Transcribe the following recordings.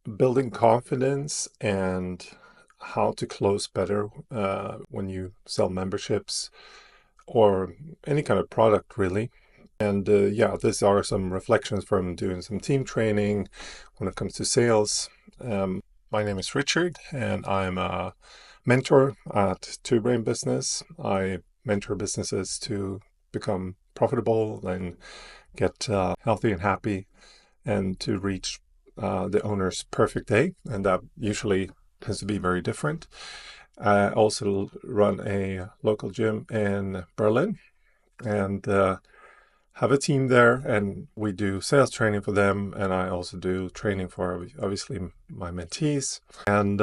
building confidence and how to close better when you sell memberships or any kind of product, really. And yeah, these are some reflections from doing some team training when it comes to sales. My name is Richard, and I'm a mentor at Two Brain Business. I mentor businesses to become profitable and get healthy and happy and to reach the owner's perfect day. And that usually tends to be very different. I also run a local gym in Berlin and have a team there, and we do sales training for them. And I also do training for obviously my mentees. And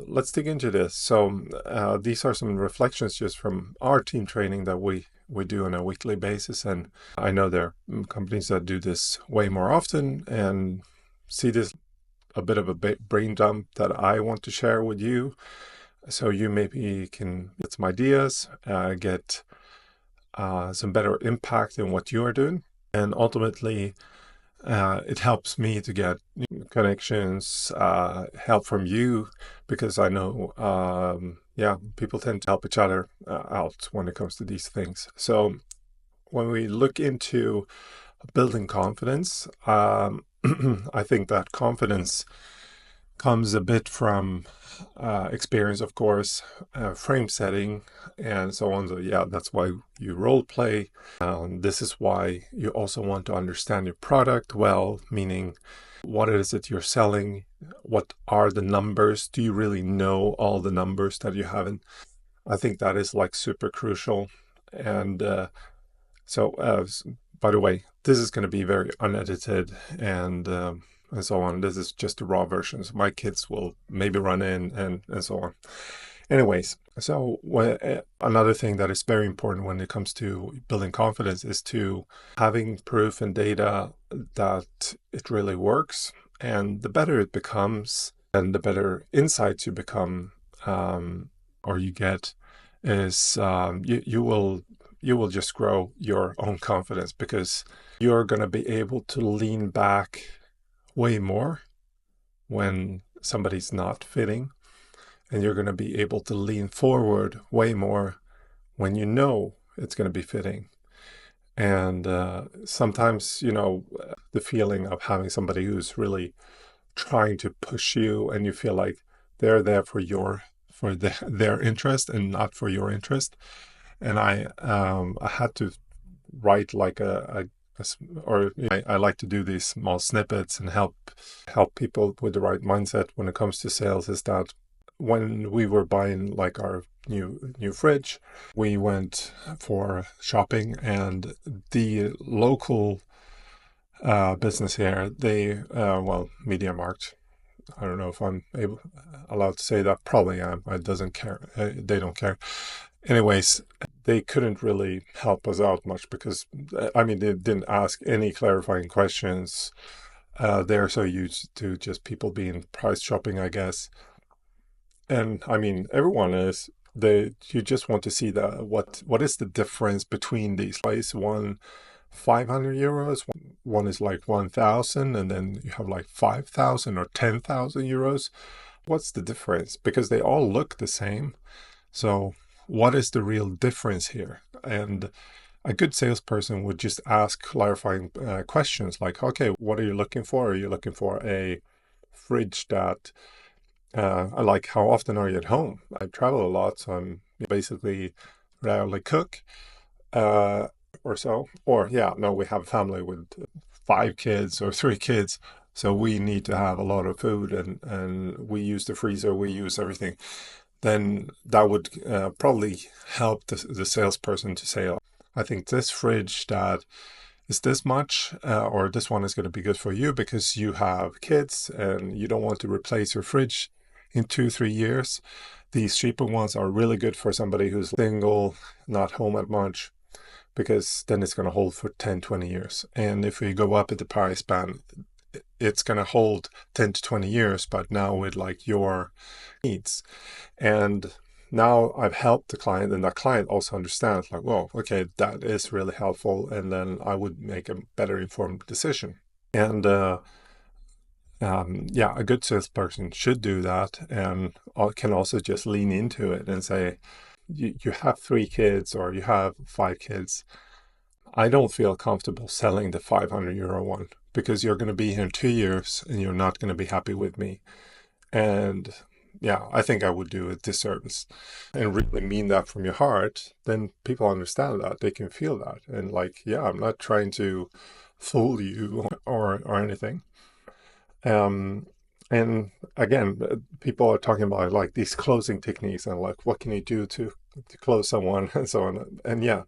let's dig into this. So these are some reflections just from our team training that we do on a weekly basis. And I know there are companies that do this way more often and see this a bit of a brain dump that I want to share with you. So you maybe can get some ideas, get some better impact in what you are doing. And ultimately, it helps me to get connections, help from you, because I know, yeah, people tend to help each other out when it comes to these things. So when we look into building confidence, I think that confidence comes a bit from experience, of course, frame setting, and so on. So, yeah, that's why you role play. This is why you also want to understand your product well, meaning what is it you're selling? What are the numbers? Do you really know all the numbers that you haven't? I think that is like super crucial. And so, by the way, this is going to be very unedited and so on. This is just the raw versions. My kids will maybe run in and so on. Anyways, so another thing that is very important when it comes to building confidence is to having proof and data that it really works. And the better it becomes, and the better insights you become, or you get, is you will just grow your own confidence because you're going to be able to lean back way more when somebody's not fitting, and you're going to be able to lean forward way more when you know it's going to be fitting. And sometimes, the feeling of having somebody who's really trying to push you and you feel like they're there for their interest and not for your interest. And I had to write like I like to do these small snippets and help people with the right mindset when it comes to sales. Is that when we were buying like our new fridge, we went for shopping, and the local business here, Media Markt. I don't know if I'm allowed to say that. Probably am. It doesn't care. They don't care. Anyways, they couldn't really help us out much because, I mean, they didn't ask any clarifying questions. They're so used to just people being price shopping, I guess. And I mean, everyone is. You just want to see what is the difference between these. Why is one 500 euros, one is like 1,000, and then you have like 5,000 or 10,000 euros? What's the difference? Because they all look the same. So what is the real difference here? And a good salesperson would just ask clarifying questions like, okay, what are you looking for? Are you looking for a fridge that, like, how often are you at home? I travel a lot, so I'm basically rarely cook. Or so. Or, yeah, no, we have a family with 5 kids or 3 kids. So we need to have a lot of food, and we use the freezer, we use everything. Then that would probably help the salesperson to say, oh, I think this fridge that is this much, or this one is going to be good for you because you have kids and you don't want to replace your fridge in 2, 3 years. These cheaper ones are really good for somebody who's single, not home at much, because then it's going to hold for 10, 20 years. And if we go up at the price band, it's going to hold 10 to 20 years, but now with like your needs. And now I've helped the client, and that client also understands like, well, okay, that is really helpful. And then I would make a better informed decision. And yeah, a good salesperson should do that and can also just lean into it and say, you have 3 kids or you have 5 kids. I don't feel comfortable selling the €500 one because you're going to be here in 2 years and you're not going to be happy with me. And yeah, I think I would do a disservice and really mean that from your heart. Then people understand that, they can feel that. And like, yeah, I'm not trying to fool you or anything. And again, people are talking about like these closing techniques and like, what can you do to close someone and so on. And yeah,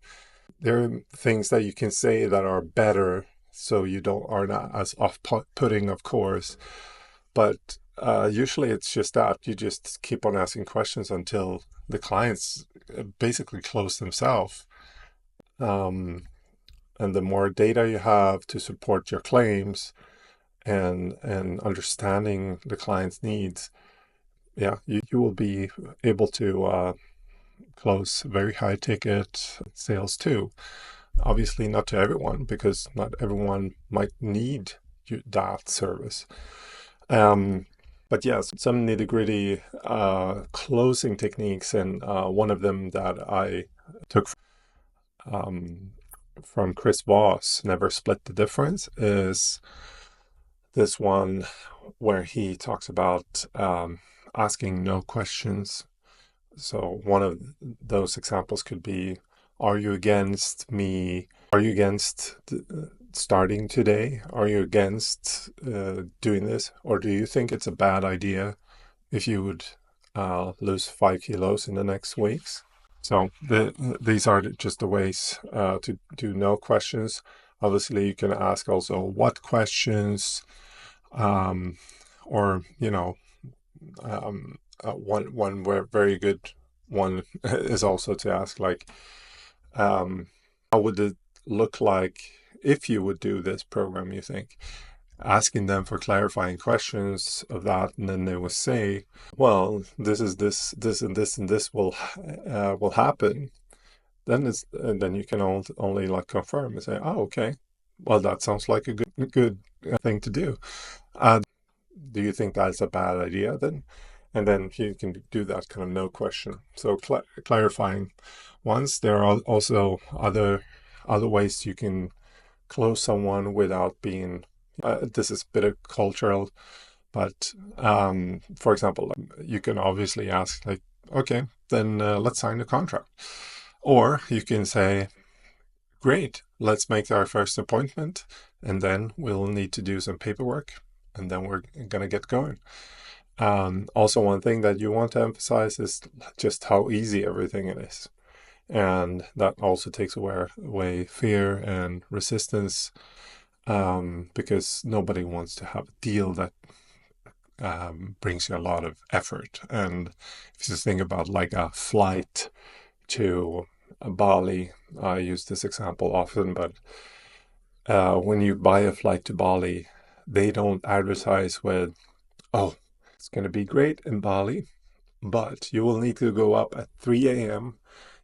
there are things that you can say that are better so you are not as off-putting, of course. But usually it's just that you just keep on asking questions until the clients basically close themselves. Um, and the more data you have to support your claims and understanding the client's needs, yeah, you will be able to close very high ticket sales too. Obviously not to everyone, because not everyone might need that service. But yes, some nitty gritty closing techniques, and one of them that I took um, from Chris Voss, Never Split the Difference, is this one where he talks about asking no questions. So one of those examples could be, are you against me? Are you against starting today? Are you against doing this? Or do you think it's a bad idea if you would lose 5 kilos in the next weeks? So these are just the ways to do no questions. Obviously, you can ask also what questions, or, one very good one is also to ask like, how would it look like if you would do this program, you think? Asking them for clarifying questions of that, and then they will say, well, this is this and this and this will happen. Then you can only like confirm and say, oh, okay, well, that sounds like a good thing to do. Do you think that's a bad idea then? And then you can do that kind of no question. So clarifying ones. There are also other ways you can close someone without being. This is a bit of cultural, but for example, you can obviously ask like, okay, then let's sign the contract, or you can say, great, let's make our first appointment, and then we'll need to do some paperwork, and then we're gonna get going. Also, one thing that you want to emphasize is just how easy everything is. And that also takes away fear and resistance, because nobody wants to have a deal that brings you a lot of effort. And if you think about like a flight to Bali, I use this example often, but when you buy a flight to Bali, they don't advertise with, oh, it's going to be great in Bali, but you will need to go up at 3 a.m.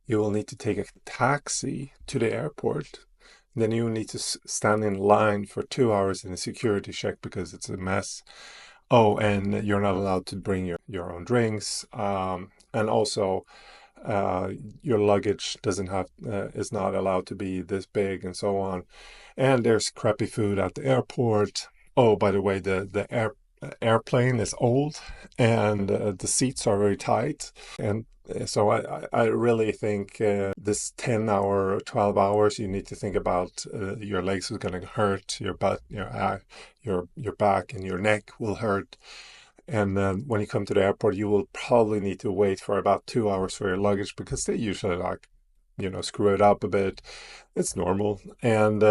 You will need to take a taxi to the airport. Then you will need to stand in line for 2 hours in a security check because it's a mess. Oh, and you're not allowed to bring your own drinks. And also, your luggage is not allowed to be this big, and so on. And there's crappy food at the airport. Oh, by the way, the airplane is old, and the seats are very tight. And so I really think this 10 hour, 12 hours, you need to think about your legs are going to hurt, your butt, your back and your neck will hurt. And then when you come to the airport, you will probably need to wait for about 2 hours for your luggage because they usually like, screw it up a bit. It's normal. And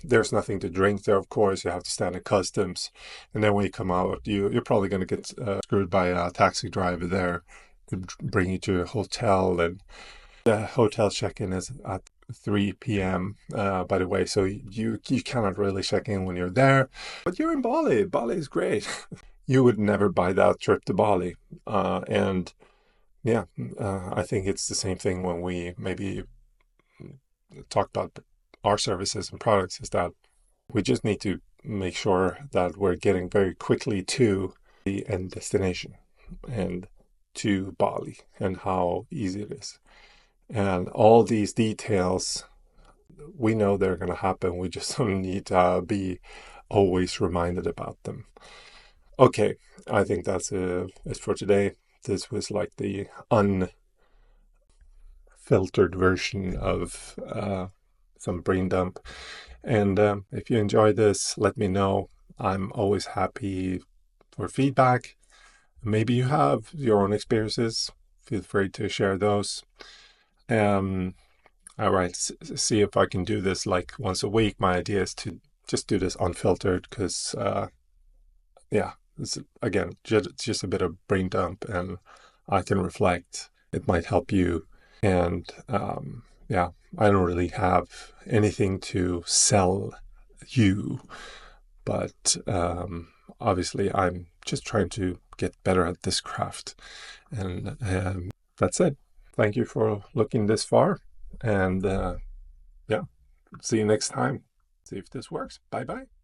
there's nothing to drink there, of course. You have to stand in customs. And then when you come out, you're probably going to get screwed by a taxi driver there to bring you to a hotel. And the hotel check-in is at 3 p.m., by the way. So you cannot really check in when you're there. But you're in Bali. Bali is great. You would never buy that trip to Bali. And yeah, I think it's the same thing when we maybe talk about our services and products, is that we just need to make sure that we're getting very quickly to the end destination and to Bali and how easy it is. And all these details, we know they're going to happen. We just don't need to be always reminded about them. Okay, I think that's it for today. This was like the unfiltered version of some brain dump. And if you enjoy this, let me know. I'm always happy for feedback. Maybe you have your own experiences. Feel free to share those. All right, see if I can do this like once a week. My idea is to just do this unfiltered because, yeah, it's, again, just a bit of brain dump and I can reflect. It might help you. And yeah, I don't really have anything to sell you, but obviously I'm just trying to get better at this craft. And that's it. Thank you for looking this far. And yeah, see you next time. See if this works. Bye bye.